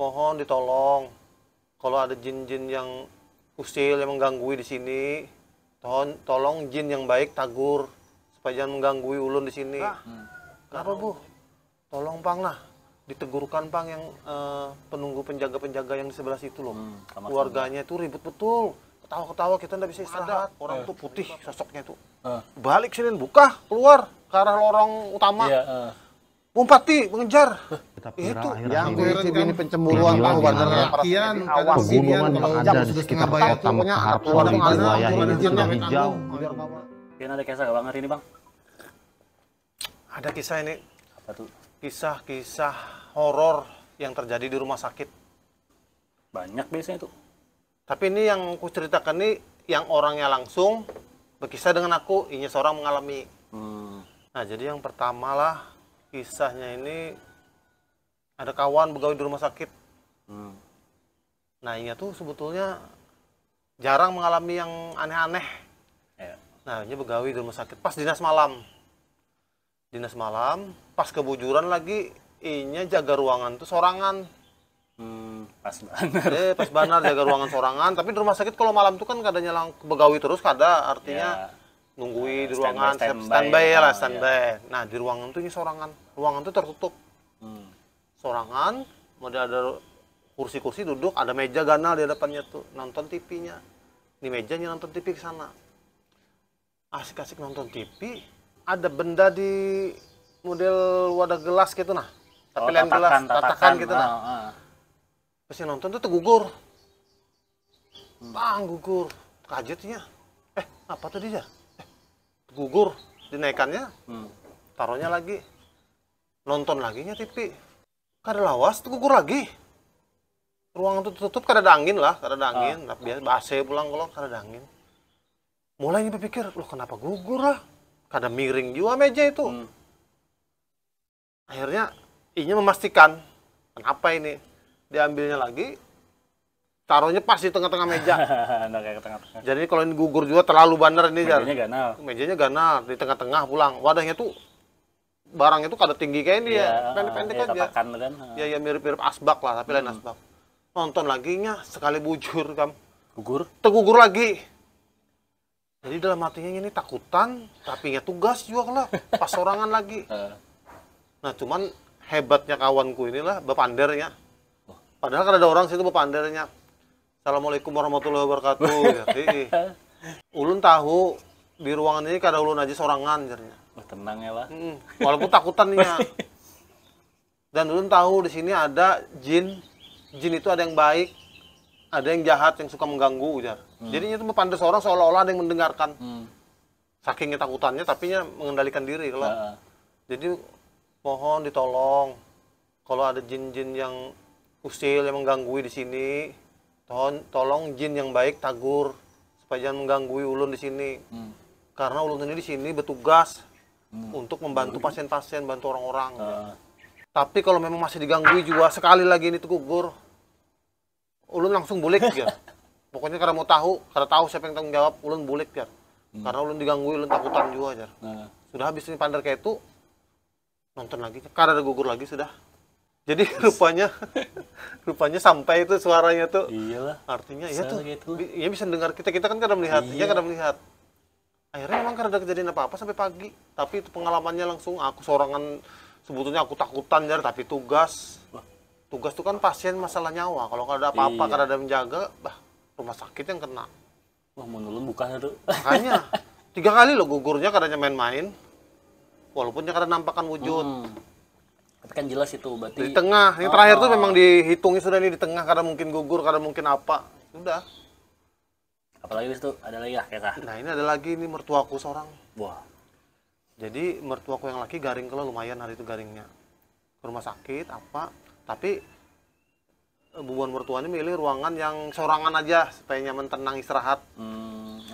mohon ditolong. Kalau ada jin-jin yang usil yang mengganggu di sini, tolong jin yang baik tagur supaya jangan mengganggu ulun di sini. Kenapa Bu? Tolong Pang lah, ditegurkan Pang yang penunggu penjaga-penjaga yang di sebelah situ loh. Keluarganya itu ribut betul. Ketawa-ketawa kita nggak bisa istirahat. Orang tuh putih sosoknya tuh. Balik sini, buka, keluar ke arah lorong utama. Mumpati, mengejar. Itu yang ini pencemburuan tahu benar kian pegunungan yang ada di sekitar kota Mekah Arfol di wilayah ini sudah hijau. Kian ada kisah gak Bang hari ini Bang? ada kisah ini. Apa tuh? Kisah-kisah horor yang terjadi di rumah sakit. Banyak biasanya tuh. Tapi ini yang aku ceritakan nih yang orangnya langsung berkisah dengan aku, ini seorang mengalami. Nah, jadi yang pertama lah kisahnya ini ada kawan pegawai di rumah sakit. Nah, ini tuh sebetulnya jarang mengalami yang aneh-aneh. Nah, ini pegawai di rumah sakit pas dinas malam. Dinas malam, pas kebujuran lagi, ini jaga ruangan tuh sorangan. Pas banar. Pas banar jaga ruangan sorangan, tapi di rumah sakit kalau malam tuh kan kadang nyelang pegawai terus, kada artinya nunggui di ruangan standby. Nah, di ruangan tuh ini sorangan. Ruangan tuh tertutup. Sorangan, model ada kursi-kursi duduk, ada meja ganal di depannya tuh, nonton TV-nya. Di mejanya nonton TV ke sana. Asik-asik nonton TV, ada benda di model wadah gelas gitu nah. Tapi lain gelas, tatakan gitu nah. Pas nonton tuh tergugur. Bang, gugur. Kagetnya. Apa tadi ya? Gugur. Dinaikannya. Taruhnya lagi. Nonton lagi nya TV. Kada lawas, tuh gugur lagi. Ruangan tuh tutup, kada ada angin lah. Kada ada angin. Biasa AC pulang kalau kada ada angin. Mulai berpikir, loh kenapa gugur lah? Kada miring juga meja itu. Akhirnya, inya memastikan. Kenapa ini? Diambilnya lagi, taruhnya pas di tengah-tengah meja. Jadi kalau ini gugur juga terlalu bandar ini. Mejanya ganal. Mejanya ganal, di tengah-tengah pulang. Wadahnya tuh, barang itu kada tinggi kayak ini ya, pendek-pendek aja. Kan. Ya mirip-mirip asbak lah, tapi lain asbak. Nonton lagi nya, sekali bujur kam. Gugur? Tergugur lagi. Jadi dalam hatinya ini takutan, tapi ya tugas juga lah, pas sorangan lagi. Nah cuman hebatnya kawanku inilah, bepandernya. Padahal kan ada orang situ bepandernya. Assalamualaikum warahmatullahi wabarakatuh. Jadi, ulun tahu di ruangan ini kada ulun aja sorangan jadinya. Tenang ya lah. Walaupun takutan nih. Dan ulun tahu di sini ada jin. Jin itu ada yang baik, ada yang jahat yang suka mengganggu ujar. Jadi itu bepander seorang seolah-olah ada yang mendengarkan. Sakingnya takutannya tapi nya mengendalikan diri kalau. Jadi mohon ditolong kalau ada jin-jin yang usil yang mengganggu di sini, tolong jin yang baik tagur supaya jangan mengganggu ulun di sini. Karena ulun ini di sini bertugas untuk membantu pasien-pasien, bantu orang-orang. Tapi kalau memang masih diganggu juga sekali lagi ini gugur, ulun langsung bulik ya. Pokoknya karena mau tahu, karena tahu siapa yang tanggung jawab, ulun bulik ya. Karena ulun diganggu, ulun takutan juga aja. Sudah habis ini pandar kayak itu, nonton lagi, karena ada gugur lagi sudah. Jadi rupanya sampai itu suaranya tuh. Iyalah. Artinya iya tuh. Iya bisa dengar kita kan kadang melihat, iya kadang melihat. Akhirnya memang kada kejadian apa-apa sampai pagi. Tapi itu pengalamannya langsung aku sorangan, sebetulnya aku takutan jar, tapi tugas. Tugas itu kan pasien masalah nyawa. Kalau kada ada apa-apa, kada ada menjaga, rumah sakit yang kena. Wah, menulun bukan itu. Makanya 3 kali loh gugurnya, kadanya main-main. Walaupunnya kada nampakkan wujud. Tapi kan jelas itu berarti di tengah. Yang terakhir tuh memang dihitungnya sudah nih di tengah, karena mungkin gugur, karena mungkin apa. Sudah. Apalagi itu ada lagi lah kisah. Nah, ini ada lagi nih mertuaku seorang. Wah. Jadi mertuaku yang laki garing kalau lumayan hari itu garingnya. Ke rumah sakit apa. Tapi bubuan mertuanya milih ruangan yang sorangan aja supaya nyaman, tenang, istirahat.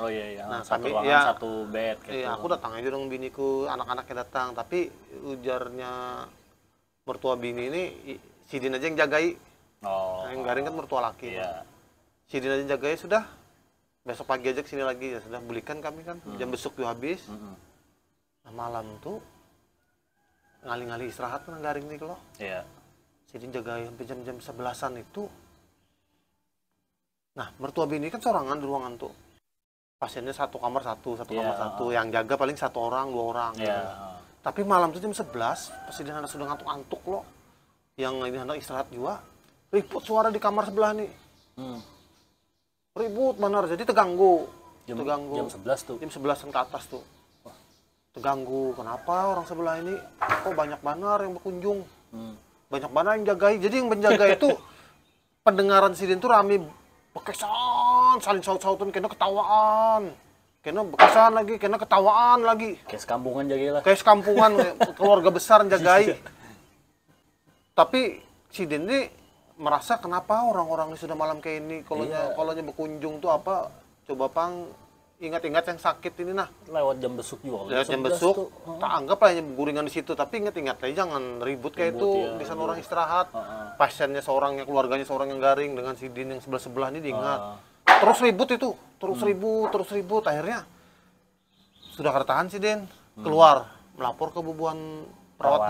Oh iya. Nah, satu tapi, ruangan, satu bed gitu. Iya, aku datang aja dong biniku, anak-anaknya datang. Tapi ujarnya mertua bini ini, Sidin aja yang jagai. Nah, yang garing kan mertua laki. Iya. Sidin aja jagai, sudah. Besok pagi aja kesini lagi, ya sudah. Belikan kami kan, jam besuk juga habis. Nah, malam tuh, ngali-ngali istirahat kan garing nih kalau. Iya. Sidin jaga sampai jam-jam 11-an itu. Nah, mertua bini kan sorangan di ruangan tuh. Pasiennya satu kamar satu kamar satu. Yang jaga paling 1 orang, 2 orang. Gitu. Tapi malam tuh jam 11, pas Sidin anak sudah ngantuk-ngantuk loh. Yang ini anak istirahat juga. Ribut suara di kamar sebelah nih. Ribut benar, jadi terganggu. Jam 11 tuh. Jam 11-an ke atas tuh. Terganggu. Kenapa orang sebelah ini kok banyak banar yang berkunjung? Banyak banar yang jagai. Jadi yang menjaga itu pendengaran Sidin tuh rame bekesan, saling saut-sautan, kena ketawaan. Kena bekesan lagi, kena ketawaan lagi. Kayak sekampungan jagai lah. Kayak sekampungan, keluarga besar jagai. Tapi Sidin ini merasa kenapa orang-orang ini sudah malam kayak ini, kalau berkunjung tuh apa? Coba Pang ingat-ingat yang sakit ini nah. Lewat jam besuk juga. Lewat jam besuk, tak anggap lah guringan di situ. Tapi ingat-ingat aja jangan ribut kayak itu. Di sana orang istirahat. Pasiennya seorang, keluarganya seorang yang garing dengan Sidin yang sebelah-sebelah ini diingat. Terus ribut itu, terus ribut. Akhirnya sudah kertahan Sidin keluar melapor ke bubuan perawat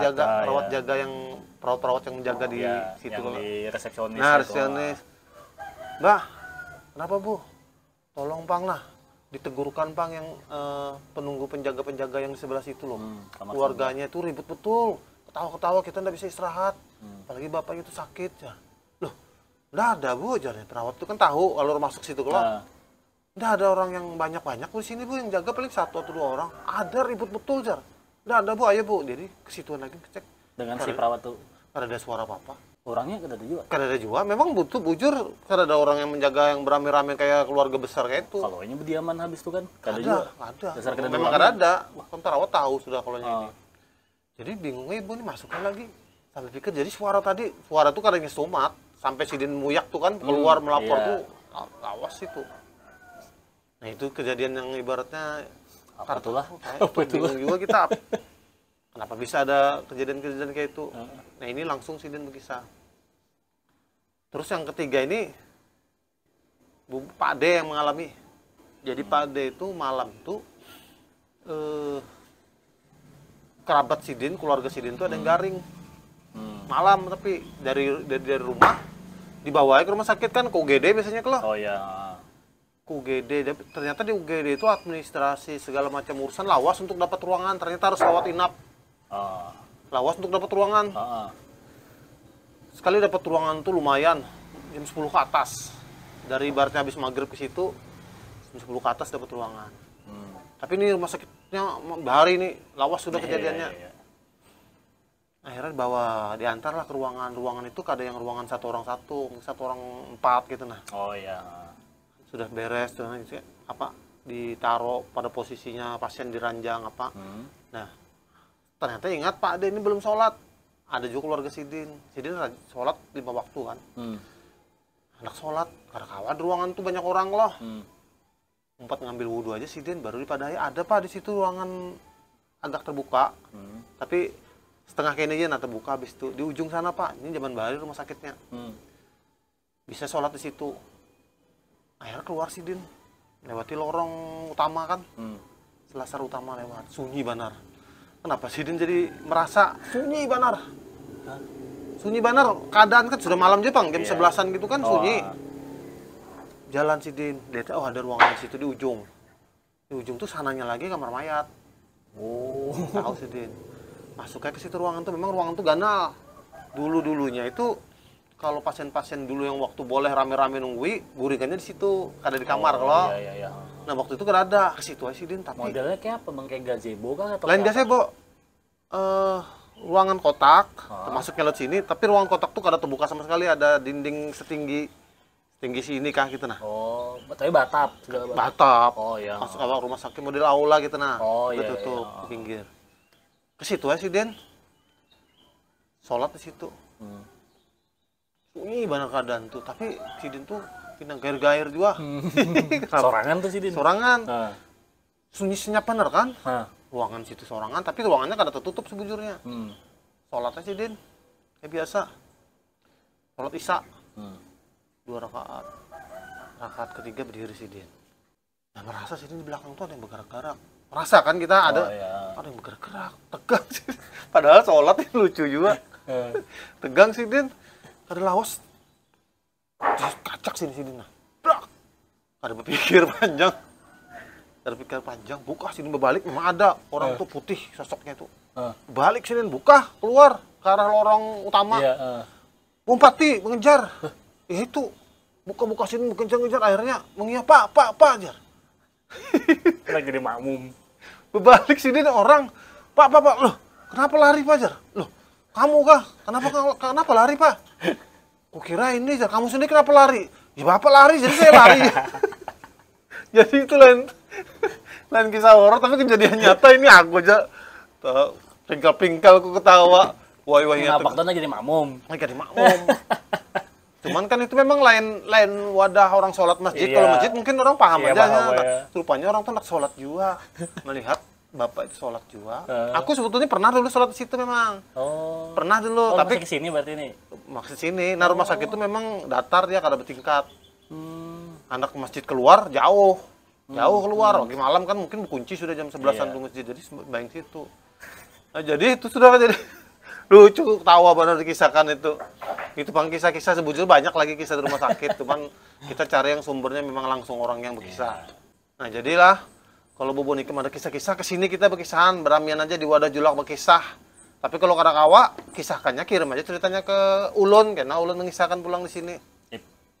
jaga yang perawat yang menjaga di situ yang di resepsionis. Nah, resepsionis. Mbak, kenapa Bu? Tolong Pang lah, ditegurkan Pang yang penunggu penjaga-penjaga yang di sebelah situ loh. Keluarganya itu ribut betul, ketawa-ketawa kita nggak bisa istirahat. Apalagi bapaknya itu sakit ya. Loh, nggak ada Bu, jadi perawat itu kan tahu kalau masuk situ kalau nggak ada orang yang banyak-banyak di sini Bu, yang jaga paling 1 atau 2 orang. Ada ribut betul jar. Nggak ada Bu, ayo Bu. Jadi kesituan lagi cek. Dengan si perawat tuh. Ada suara apa-apa. Orangnya kada ada juga. Kada ada juga. Memang butuh bujur. Kada ada orang yang menjaga yang beramai-ramai kayak keluarga besar kayak itu. Kalau ini berdiaman habis tuh kan. Kada juga. Ada. Memang kada ada. Kan perawat tahu sudah kalau ini. Jadi bingungnya ibu ini masukkan lagi. Sampai pikir jadi suara tuh kadangnya somat. Sampai Sidin muyak tuh kan keluar melapor tuh. Awas itu. Nah itu kejadian yang ibaratnya. Apa itulah? Bingung juga kita. Kenapa bisa ada kejadian-kejadian kayak itu? Nah ini langsung Sidin berkisah. Terus yang ketiga ini Pak D yang mengalami. Jadi Pak D itu malam tuh kerabat Sidin, keluarga Sidin tuh ada yang garing. Malam tapi dari rumah dibawa ke rumah sakit kan ke UGD biasanya kalau. Oh ya. Ke UGD, ternyata di UGD itu administrasi segala macam urusan lawas untuk dapat ruangan, ternyata harus rawat inap. Lawas untuk dapat ruangan. Sekali dapat ruangan tuh lumayan, jam 10 ke atas. Dari ibaratnya habis maghrib ke situ, jam 10 ke atas dapat ruangan. Tapi ini rumah sakitnya bahari ini, lawas sudah kejadiannya. Akhirnya bawa diantar lah ke ruangan itu ada yang ruangan 1 orang 1 orang 4 gitu nah. Oh iya. Sudah beres tuh apa ditaruh pada posisinya pasien diranjang apa. Nah, ternyata ingat Pak Ade ini belum sholat. Ada juga keluarga Sidin sholat 5 waktu kan. Anak sholat karena kawan ruangan tuh banyak orang loh. Empat ngambil wudhu aja Sidin baru dipadai. Ada Pak di situ ruangan agak terbuka. Tapi setengah kayaknya aja terbuka habis itu di ujung sana Pak. Ini zaman bahari rumah sakitnya. Bisa sholat di situ. Akhirnya keluar Sidin lewati lorong utama kan. Selasar utama lewat sunyi banar. Kenapa Sidin jadi merasa sunyi banar? Sunyi banar, keadaan kan sudah malam Jepang, jam 11-an gitu kan sunyi. Jalan Sidin, lihat ada ruangan di situ di ujung. Di ujung tuh sananya lagi kamar mayat. Tahu Sidin. Masuknya ke situ ruangan tuh memang ruangan tuh ganal. Dulunya itu kalau pasien-pasien dulu yang waktu boleh rame-rame nunggui, guringannya di situ, ada di kamar kalau. Iya. Nah waktu itu kan ada ke situ aja Sidin tapi. Modelnya kayak apa? Bang kayak gazebo kah atau? Lain gazebo. Ruangan kotak, termasuk lewat sini, tapi ruangan kotak tuh kada terbuka sama sekali, ada dinding setinggi sini kah gitu nah. Oh, tapi batap segala batap. Oh iya. Masuk awal rumah sakit model aula gitu nah. Oh iya. Tutup di pinggir. Ke situ aja Sidin. Sholat di situ. Sunyi banget keadaan tuh, tapi Sidin tuh pindah gair-gair juga. Sorangan tuh Sidin. Sorangan. Sunyi senyap bener kan? Ruangan situ sorangan, tapi ruangannya kada tertutup sebujurnya. Sholat aja Sidin. Kayak biasa. Sholat Isya. 2 rakaat. Rakaat ketiga berdiri Sidin. Nah merasa Sidin di belakang tuh ada yang bergerak-gerak. Merasa kan kita ada yang bergerak-gerak, tegang. Padahal sholat ini lucu juga. Tegang sih Din. Ada lawas. Kacak sini nah. Brak. Ada berpikir panjang. Buka sini berbalik memang ada orang tuh putih sosoknya tuh. Balik sini buka keluar ke arah lorong utama. Lompati mengejar. Itu buka sini mengejar akhirnya mengiya pak ajar. Lagi di makmum. Berbalik sini orang. Pak loh kenapa lari Pak Jar? Loh kamu kah? Kenapa lari Pak? Kukira ini Jar, kamu sendiri kenapa lari? Ya Bapak lari jadi saya lari. Jadi itu lain kisah horor tapi kejadian nyata ini aku aja pingkal aku ketawa. Wah Ngapak tuh jadi makmum. Jadi makmum. Cuman kan itu memang lain wadah orang sholat masjid. Kalau masjid mungkin orang paham aja. Rupanya orang tuh nak sholat juga. Melihat Bapak itu sholat juga. Aku sebetulnya pernah dulu sholat di situ memang. Pernah dulu. Tapi ke sini berarti ini. Maksud sini. Nah rumah sakit itu memang datar dia kada bertingkat. Anak masjid keluar jauh keluar. Lagi malam kan mungkin kunci sudah jam 11-an tuh masjid. Jadi bayang situ. Nah, jadi itu sudah jadi lucu, tawa benar dikisahkan itu. Itu bang kisah-kisah sebetulnya banyak lagi kisah di rumah sakit. Cuman kita cari yang sumbernya memang langsung orang yang berkisah. Nah jadilah kalau Bobo Nikem ada kisah-kisah, kesini kita berkisahan, beramian aja di wadah julak berkisah. Tapi kalau kada kawa, kisahkannya kirim aja ceritanya ke Ulun, karena Ulun mengisahkan pulang di sini.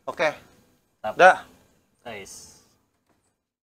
Oke. Dah. Nice.